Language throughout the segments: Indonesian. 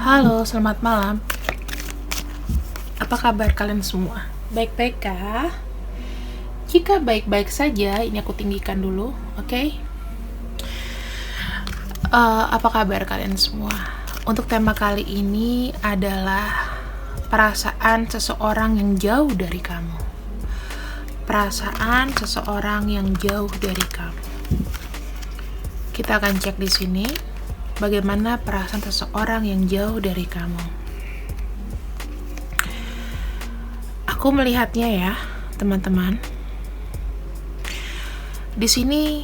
Halo, selamat malam. Apa kabar kalian semua? Baik-baik kah? Jika baik-baik saja, ini aku tinggikan dulu, oke? Apa kabar kalian semua? Untuk tema kali ini adalah perasaan seseorang yang jauh dari kamu. Perasaan seseorang yang jauh dari kamu. Kita akan cek di sini bagaimana perasaan seseorang yang jauh dari kamu. Aku melihatnya ya, teman-teman. Di sini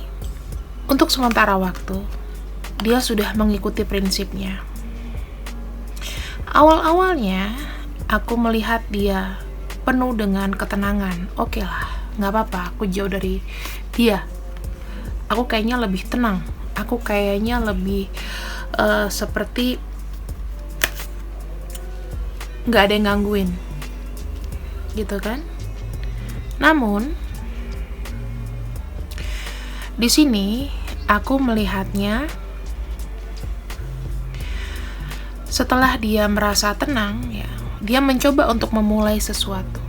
untuk sementara waktu dia sudah mengikuti prinsipnya. Awal-awalnya aku melihat dia penuh dengan ketenangan. Oke lah, nggak apa-apa, aku jauh dari dia. Aku kayaknya lebih tenang. Aku kayaknya lebih seperti nggak ada yang gangguin, gitu kan? Namun di sini aku melihatnya setelah dia merasa tenang, ya, dia mencoba untuk memulai sesuatu.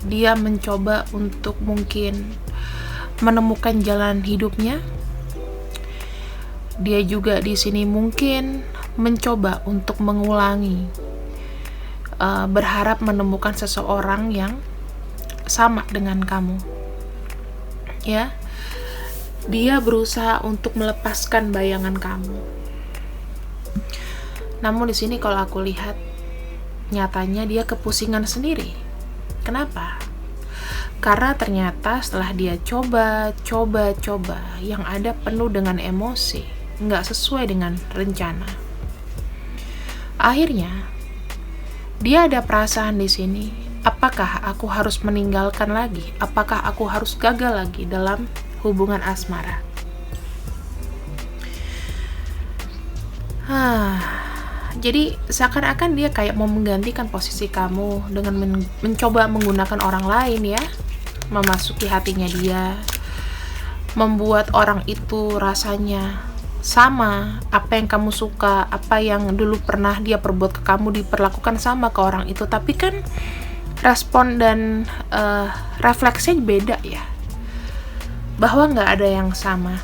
Dia mencoba untuk mungkin menemukan jalan hidupnya. Dia juga di sini mungkin mencoba untuk mengulangi, berharap menemukan seseorang yang sama dengan kamu. Ya, dia berusaha untuk melepaskan bayangan kamu. Namun di sini kalau aku lihat, nyatanya dia kepusingan sendiri. Kenapa? Karena ternyata setelah dia coba, yang ada penuh dengan emosi, nggak sesuai dengan rencana. Akhirnya, dia ada perasaan di sini, apakah aku harus meninggalkan lagi? Apakah aku harus gagal lagi dalam hubungan asmara? Jadi seakan-akan dia kayak mau menggantikan posisi kamu dengan mencoba menggunakan orang lain, ya, memasuki hatinya dia, membuat orang itu rasanya sama apa yang kamu suka, apa yang dulu pernah dia perbuat ke kamu diperlakukan sama ke orang itu. Tapi kan respon dan refleksinya beda, ya, bahwa nggak ada yang sama.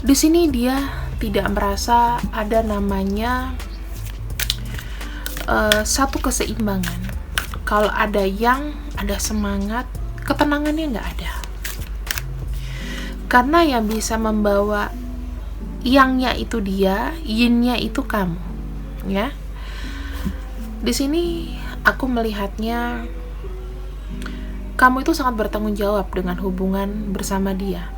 Di sini dia tidak merasa ada namanya satu keseimbangan. Kalau ada yang ada semangat, ketenangannya nggak ada. Karena yang bisa membawa yang-nya itu dia, yin-nya itu kamu, ya. Di sini aku melihatnya kamu itu sangat bertanggung jawab dengan hubungan bersama dia,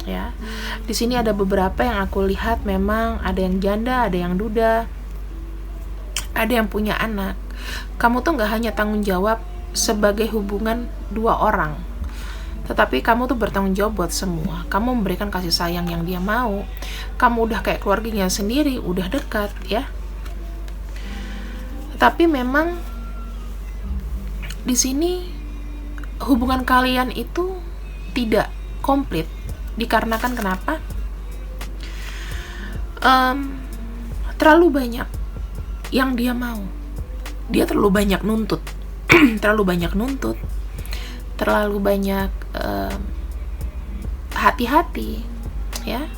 ya. Di sini ada beberapa yang aku lihat memang ada yang janda, ada yang duda, ada yang punya anak. Kamu tuh nggak hanya tanggung jawab sebagai hubungan dua orang, tetapi kamu tuh bertanggung jawab buat semua. Kamu memberikan kasih sayang yang dia mau. Kamu udah kayak keluarganya sendiri, udah dekat, ya. Tapi memang di sini hubungan kalian itu tidak komplit. Dikarenakan kenapa? Terlalu banyak yang dia mau. Dia terlalu banyak nuntut. terlalu banyak hati-hati, ya.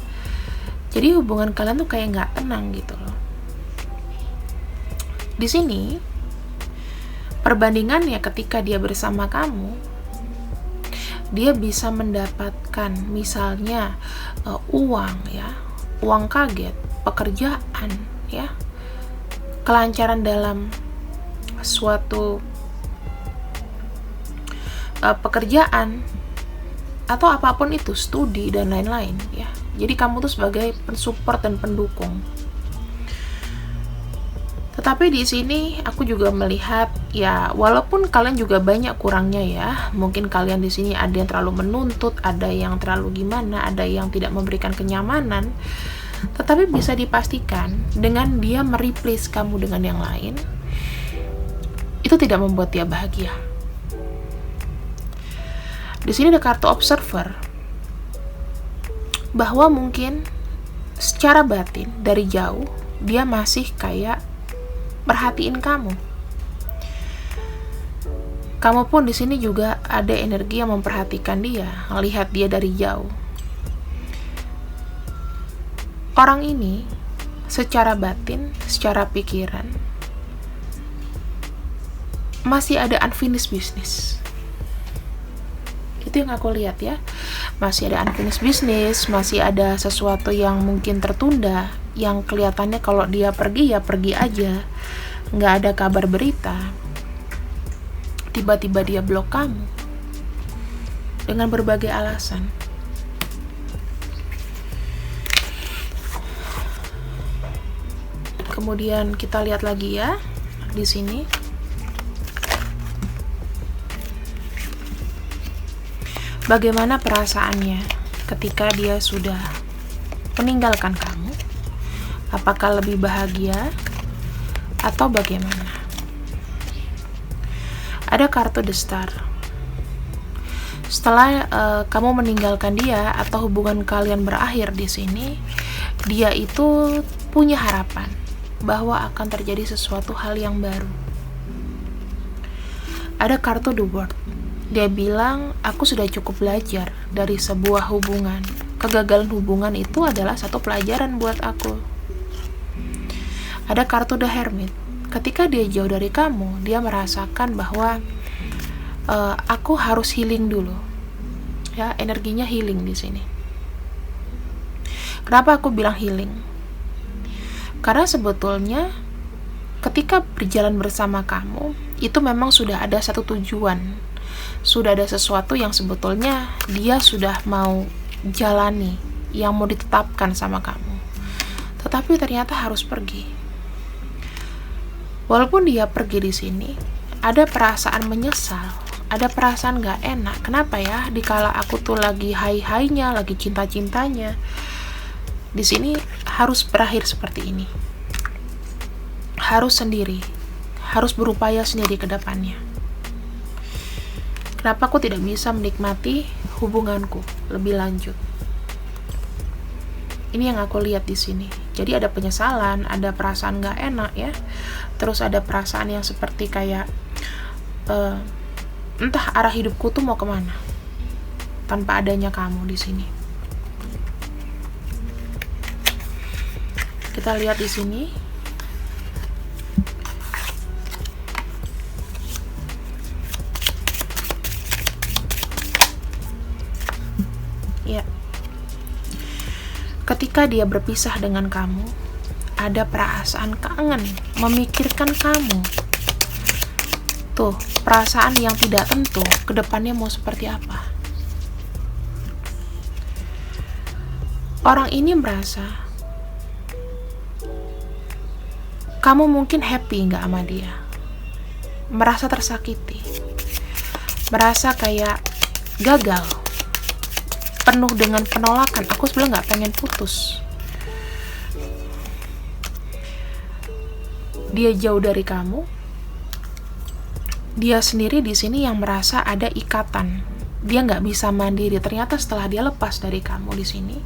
Jadi hubungan kalian tuh kayak nggak tenang gitu loh. Di sini perbandingannya ketika dia bersama kamu, dia bisa mendapatkan misalnya uang, ya, uang kaget, pekerjaan, ya, kelancaran dalam suatu pekerjaan atau apapun itu, studi dan lain-lain, ya. Jadi kamu tuh sebagai pensupport dan pendukung. Tetapi di sini aku juga melihat, ya, walaupun kalian juga banyak kurangnya, ya. Mungkin kalian di sini ada yang terlalu menuntut, ada yang terlalu gimana, ada yang tidak memberikan kenyamanan. Tetapi bisa dipastikan dengan dia mereplace kamu dengan yang lain, itu tidak membuat dia bahagia. Di sini ada kartu observer. bahwa mungkin secara batin dari jauh dia masih kayak perhatiin kamu. Kamu pun di sini juga ada energi yang memperhatikan dia, melihat dia dari jauh. Orang ini secara batin, secara pikiran masih ada unfinished business. Itu yang aku lihat ya. Masih ada unfinished business, masih ada sesuatu yang mungkin tertunda, yang kelihatannya kalau dia pergi ya pergi aja, nggak ada kabar berita. Tiba-tiba dia blok kamu dengan berbagai alasan. Kemudian kita lihat lagi ya di sini. Bagaimana perasaannya ketika dia sudah meninggalkan kamu? Apakah lebih bahagia atau bagaimana? Ada kartu The Star. Setelah kamu meninggalkan dia atau hubungan kalian berakhir di sini, dia itu punya harapan bahwa akan terjadi sesuatu hal yang baru. Ada kartu The World. Dia bilang, aku sudah cukup belajar dari sebuah hubungan. Kegagalan hubungan itu adalah satu pelajaran buat aku. Ada kartu The Hermit. Ketika dia jauh dari kamu, dia merasakan bahwa aku harus healing dulu. Ya, energinya healing di sini. Kenapa aku bilang healing? Karena sebetulnya ketika berjalan bersama kamu, itu memang sudah ada satu tujuan. Sudah ada sesuatu yang sebetulnya dia sudah mau jalani, yang mau ditetapkan sama kamu. Tetapi ternyata harus pergi. Walaupun dia pergi di sini, ada perasaan menyesal, ada perasaan gak enak. Kenapa ya? Dikala aku tuh lagi high-highnya, lagi cinta-cintanya, di sini harus berakhir seperti ini. Harus sendiri, harus berupaya sendiri ke depannya. Kenapa aku tidak bisa menikmati hubunganku lebih lanjut? Ini yang aku lihat di sini. Jadi ada penyesalan, ada perasaan gak enak ya. Terus ada perasaan yang seperti kayak entah arah hidupku tuh mau kemana tanpa adanya kamu di sini. Kita lihat di sini. Ya. Ketika dia berpisah dengan kamu, ada perasaan kangen, memikirkan kamu. Tuh, perasaan yang tidak tentu ke depannya mau seperti apa. Orang ini merasa kamu mungkin happy nggak sama dia, merasa tersakiti, merasa kayak gagal, penuh dengan penolakan. Aku sebenarnya nggak pengen putus. Dia jauh dari kamu. Dia sendiri di sini yang merasa ada ikatan. Dia nggak bisa mandiri. Ternyata setelah dia lepas dari kamu di sini,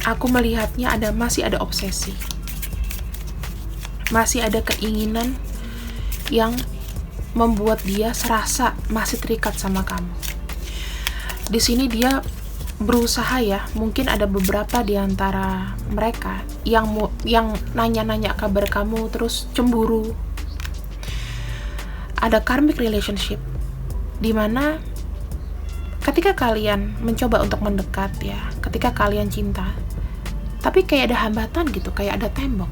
aku melihatnya masih ada obsesi, masih ada keinginan yang membuat dia serasa masih terikat sama kamu. Di sini dia berusaha ya, mungkin ada beberapa di antara mereka yang nanya-nanya kabar kamu terus cemburu. Ada karmic relationship dimana ketika kalian mencoba untuk mendekat ya, ketika kalian cinta, tapi kayak ada hambatan gitu, kayak ada tembok.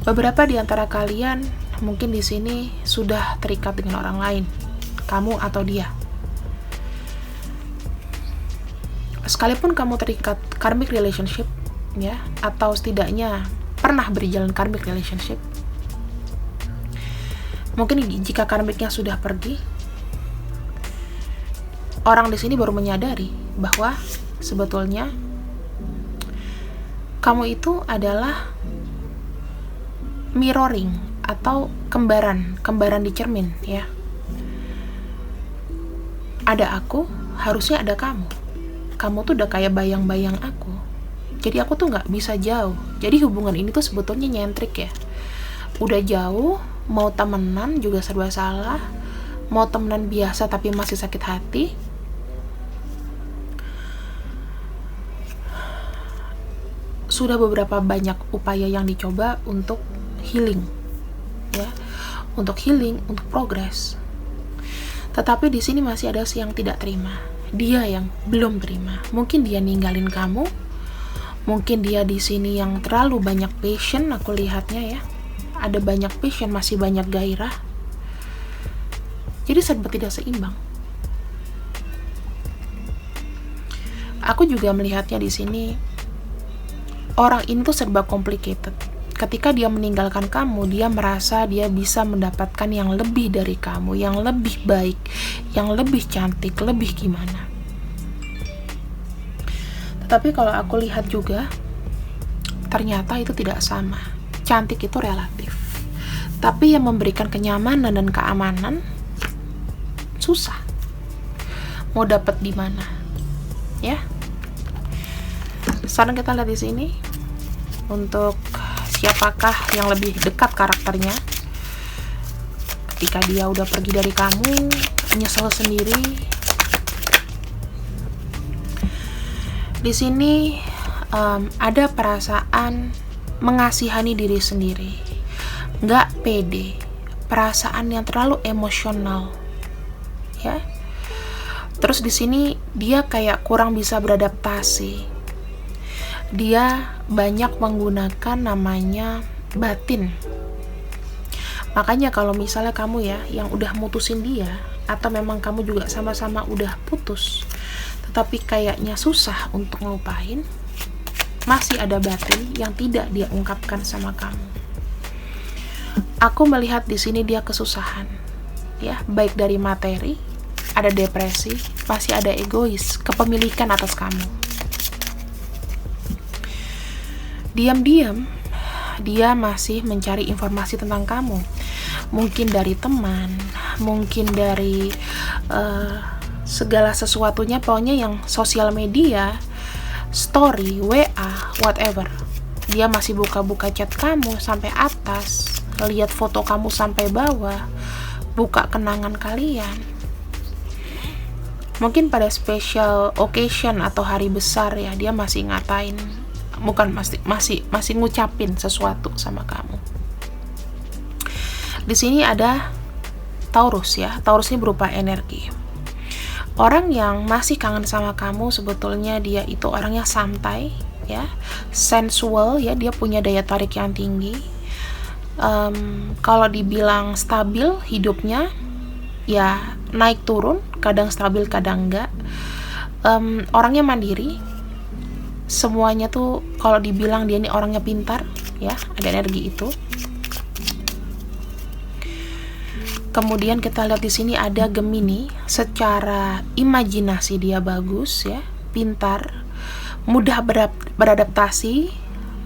Beberapa di antara kalian mungkin di sini sudah terikat dengan orang lain, kamu atau dia. Sekalipun kamu terikat karmic relationship ya, atau setidaknya pernah berjalan karmic relationship, mungkin jika karmiknya sudah pergi, orang di sini baru menyadari bahwa sebetulnya kamu itu adalah mirroring atau kembaran di cermin ya. ada aku, harusnya ada kamu. Kamu tuh udah kayak bayang-bayang aku. Jadi aku tuh nggak bisa jauh. Jadi hubungan ini tuh sebetulnya nyentrik ya. Udah jauh, mau temenan juga serba salah. Mau temenan biasa tapi masih sakit hati. Sudah beberapa banyak upaya yang dicoba untuk healing, ya, untuk healing, untuk progres. Tetapi di sini masih ada yang tidak terima. Dia yang belum terima. Mungkin dia ninggalin kamu. Mungkin dia di sini yang terlalu banyak passion, aku lihatnya ya. Ada banyak passion, masih banyak gairah. Jadi serba tidak seimbang. Aku juga melihatnya di sini. Orang ini tuh serba complicated. Ketika dia meninggalkan kamu, dia merasa dia bisa mendapatkan yang lebih dari kamu, yang lebih baik, yang lebih cantik, lebih gimana. Tetapi kalau aku lihat juga, ternyata itu tidak sama. Cantik itu relatif. Tapi yang memberikan kenyamanan dan keamanan, susah. Mau dapat di mana? Ya. Sekarang kita lihat di sini untuk siapakah yang lebih dekat karakternya. Ketika dia udah pergi dari kamu, nyesel sendiri. Di sini ada perasaan mengasihani diri sendiri, nggak pede, perasaan yang terlalu emosional, ya. Terus di sini dia kayak kurang bisa beradaptasi. Dia banyak menggunakan namanya batin. Makanya kalau misalnya kamu ya yang udah mutusin dia, atau memang kamu juga sama-sama udah putus, tetapi kayaknya susah untuk ngelupain, masih ada batin yang tidak dia ungkapkan sama kamu. Aku melihat di sini dia kesusahan, ya, baik dari materi, ada depresi, pasti ada egois, kepemilikan atas kamu. Diam-diam dia masih mencari informasi tentang kamu, mungkin dari teman, mungkin dari segala sesuatunya, pokoknya yang sosial media, story, WA, whatever. Dia masih buka-buka chat kamu sampai atas, lihat foto kamu sampai bawah, buka kenangan kalian. Mungkin pada special occasion atau hari besar ya, dia masih ngatain, bukan masih ngucapin sesuatu sama kamu. Di sini ada Taurus ya. Taurus ini berupa energi. Orang yang masih kangen sama kamu sebetulnya dia itu orangnya santai ya, sensual ya, dia punya daya tarik yang tinggi. Kalau dibilang stabil hidupnya ya naik turun, kadang stabil kadang enggak. Orangnya mandiri. Semuanya tuh kalau dibilang dia ini orangnya pintar ya, ada energi itu. Kemudian kita lihat di sini ada Gemini, secara imajinasi dia bagus ya, pintar, mudah beradaptasi,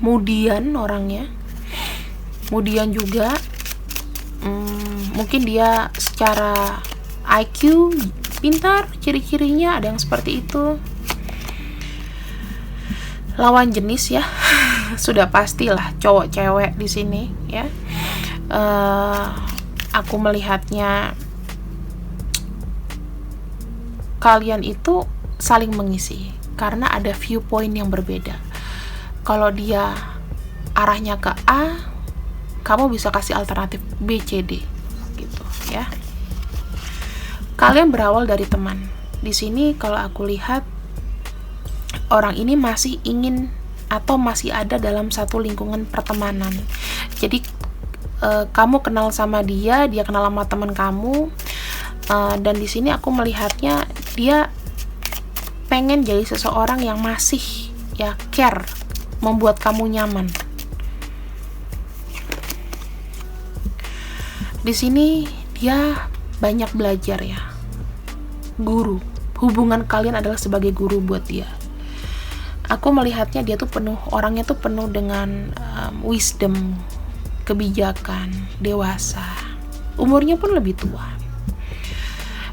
mudian orangnya. Kemudian juga mungkin dia secara IQ pintar, ciri-cirinya ada yang seperti itu. Lawan jenis ya, sudah pastilah cowok cewek di sini ya. Aku melihatnya kalian itu saling mengisi karena ada viewpoint yang berbeda. Kalau dia arahnya ke A, kamu bisa kasih alternatif B, C, D gitu ya. Kalian berawal dari teman. Di sini kalau aku lihat orang ini masih ingin atau masih ada dalam satu lingkungan pertemanan. Jadi kamu kenal sama dia, dia kenal sama teman kamu, dan di sini aku melihatnya dia pengen jadi seseorang yang masih ya care, membuat kamu nyaman. Di sini dia banyak belajar ya, guru. Hubungan kalian adalah sebagai guru buat dia. Aku melihatnya dia tuh orangnya tuh penuh dengan wisdom, kebijakan, dewasa. Umurnya pun lebih tua.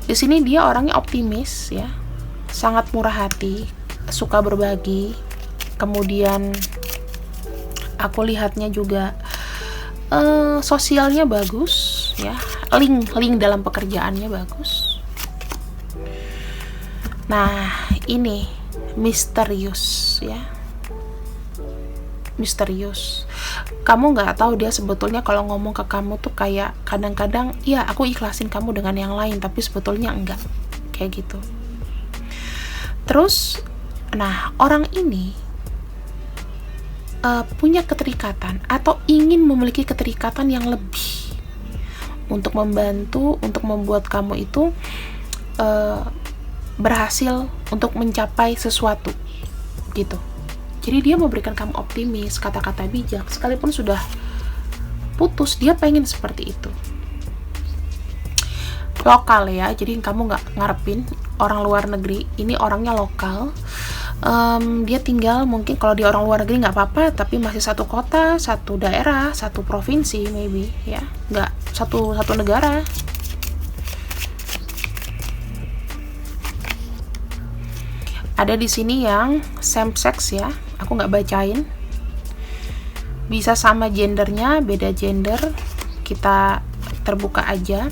Di sini dia orangnya optimis ya, sangat murah hati, suka berbagi. Kemudian aku lihatnya juga sosialnya bagus ya, link dalam pekerjaannya bagus. Nah, ini misterius ya, misterius. Kamu nggak tahu dia sebetulnya kalau ngomong ke kamu tuh kayak kadang-kadang ya aku ikhlasin kamu dengan yang lain, tapi sebetulnya enggak kayak gitu. Terus nah, orang ini punya keterikatan atau ingin memiliki keterikatan yang lebih untuk membantu, untuk membuat kamu itu berhasil untuk mencapai sesuatu gitu. Jadi dia memberikan kamu optimis, kata-kata bijak, sekalipun sudah putus, dia pengen seperti itu. Lokal ya, jadi kamu nggak ngarepin orang luar negeri, ini orangnya lokal. Dia tinggal, mungkin kalau dia orang luar negeri nggak apa-apa, tapi masih satu kota, satu daerah, satu provinsi maybe ya, nggak satu negara. Ada di sini yang same sex ya, aku nggak bacain. Bisa sama gendernya, beda gender, kita terbuka aja.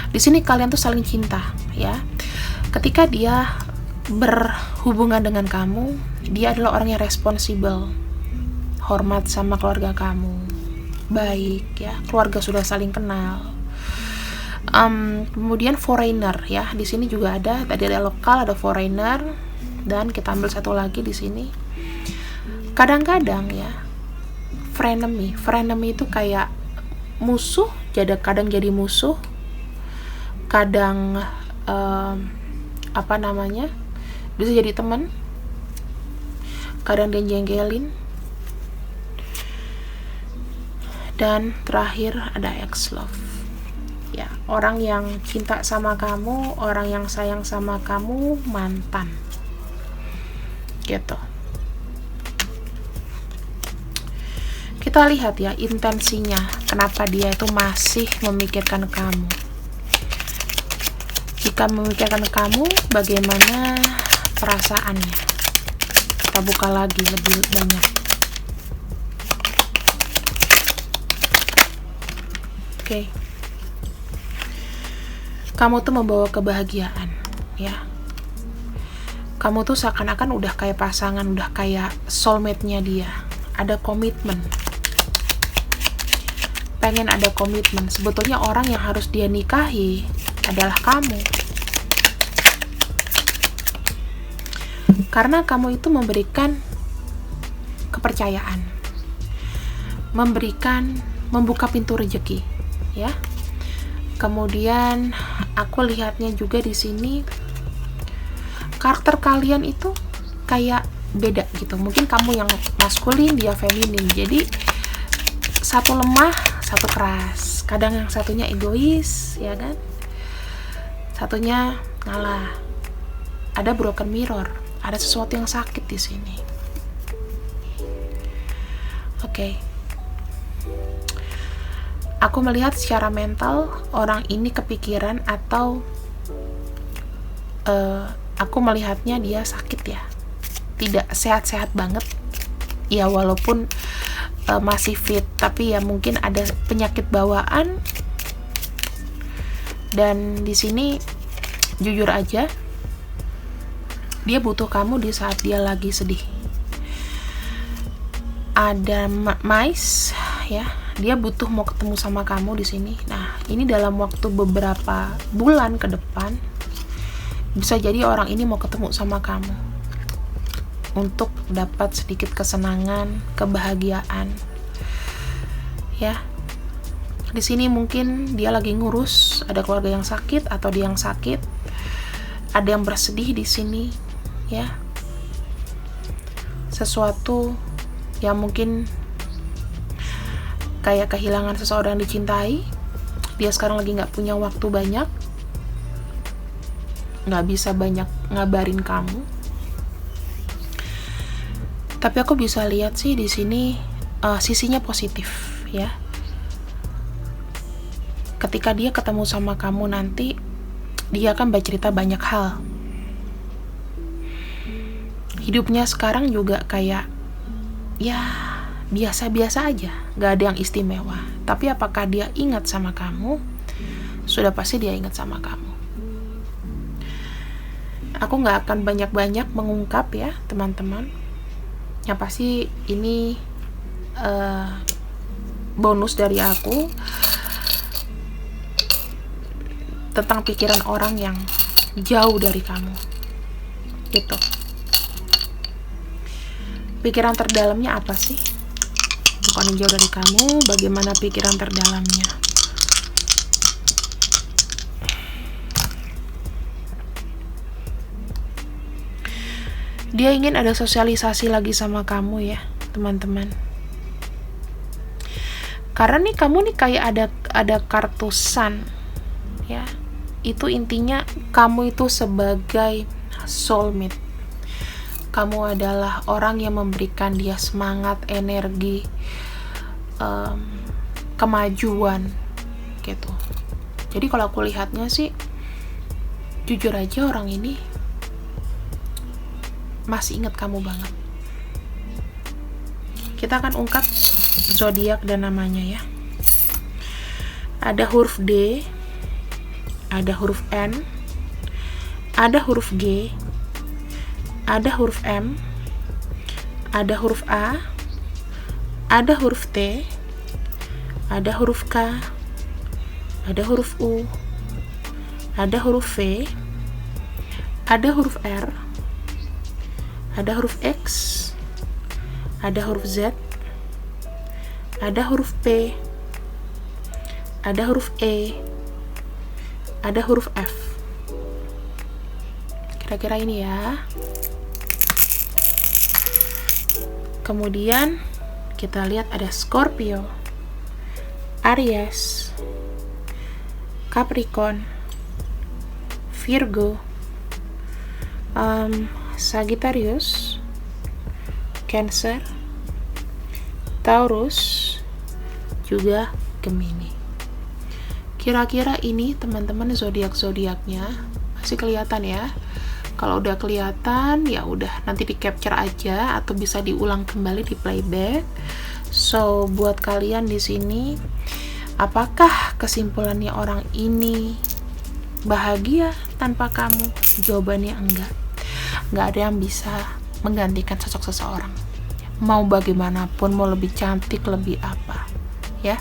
Di sini kalian tuh saling cinta ya. Ketika dia berhubungan dengan kamu, dia adalah orang yang responsibel, hormat sama keluarga kamu, baik ya, keluarga sudah saling kenal. Kemudian foreigner ya, di sini juga ada, tadi ada lokal, ada foreigner, dan kita ambil satu lagi di sini. Kadang-kadang ya, frenemy itu kayak musuh, kadang jadi musuh, kadang bisa jadi teman, kadang dia jengkelin. Dan terakhir ada ex-love ya, orang yang cinta sama kamu, orang yang sayang sama kamu, mantan gitu. Kita lihat ya intensinya, kenapa dia itu masih memikirkan kamu. Jika memikirkan kamu, bagaimana perasaannya? Kita buka lagi lebih banyak. Oke. Kamu tuh membawa kebahagiaan, ya. Kamu tuh seakan-akan udah kayak pasangan, udah kayak soulmate-nya dia. Ada komitmen. Pengen ada komitmen. Sebetulnya orang yang harus dia nikahi adalah kamu. Karena kamu itu memberikan kepercayaan, membuka pintu rezeki, ya. Kemudian aku lihatnya juga di sini karakter kalian itu kayak beda gitu. Mungkin kamu yang maskulin, dia feminin. Jadi satu lemah, satu keras. Kadang yang satunya egois, ya kan? Satunya ngalah. Ada broken mirror. Ada sesuatu yang sakit di sini. Oke. Aku melihat secara mental orang ini kepikiran atau aku melihatnya dia sakit ya. Tidak sehat-sehat banget. Ya walaupun masih fit, tapi ya mungkin ada penyakit bawaan. Dan di sini jujur aja, dia butuh kamu di saat dia lagi sedih. Ada mais, ya, dia butuh mau ketemu sama kamu di sini. Nah, ini dalam waktu beberapa bulan ke depan, bisa jadi orang ini mau ketemu sama kamu untuk dapat sedikit kesenangan, kebahagiaan, ya. Di sini mungkin dia lagi ngurus, ada keluarga yang sakit atau dia yang sakit, ada yang bersedih di sini. Ya, sesuatu yang mungkin kayak kehilangan seseorang yang dicintai. Dia sekarang lagi nggak punya waktu banyak, nggak bisa banyak ngabarin kamu. Tapi aku bisa lihat sih di sini sisinya positif, ya. Ketika dia ketemu sama kamu nanti, dia kan bercerita banyak hal. Hidupnya sekarang juga kayak ya biasa-biasa aja, gak ada yang istimewa. Tapi apakah dia ingat sama kamu? Sudah pasti dia ingat sama kamu. Aku gak akan banyak-banyak mengungkap ya teman-teman. Yang pasti ini bonus dari aku tentang pikiran orang yang jauh dari kamu gitu. Pikiran terdalamnya apa sih? Bukan yang jauh dari kamu, bagaimana pikiran terdalamnya? Dia ingin ada sosialisasi lagi sama kamu ya, teman-teman. Karena nih kamu nih kayak ada kartu sun, ya. Itu intinya kamu itu sebagai soulmate. Kamu adalah orang yang memberikan dia semangat, energi, kemajuan gitu. Jadi kalau aku lihatnya sih, jujur aja orang ini masih ingat kamu banget. Kita akan ungkap zodiak dan namanya ya. Ada huruf D, ada huruf N, ada huruf G, ada huruf M, ada huruf A, ada huruf T, ada huruf K, ada huruf U, ada huruf V, ada huruf R, ada huruf X, ada huruf Z, ada huruf P, ada huruf E, ada huruf F. Kira-kira ini ya. Kemudian kita lihat ada Scorpio, Aries, Capricorn, Virgo, Sagittarius, Cancer, Taurus, juga Gemini. Kira-kira ini teman-teman zodiak-zodiaknya masih kelihatan ya. Kalau udah kelihatan ya udah nanti di capture aja atau bisa diulang kembali di playback. So buat kalian di sini, apakah kesimpulannya orang ini bahagia tanpa kamu? Jawabannya enggak. Enggak ada yang bisa menggantikan sosok seseorang. Mau bagaimanapun, mau lebih cantik, lebih apa, ya,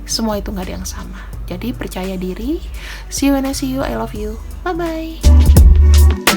semua itu enggak ada yang sama. Jadi percaya diri. See you when I see you. I love you. Bye bye.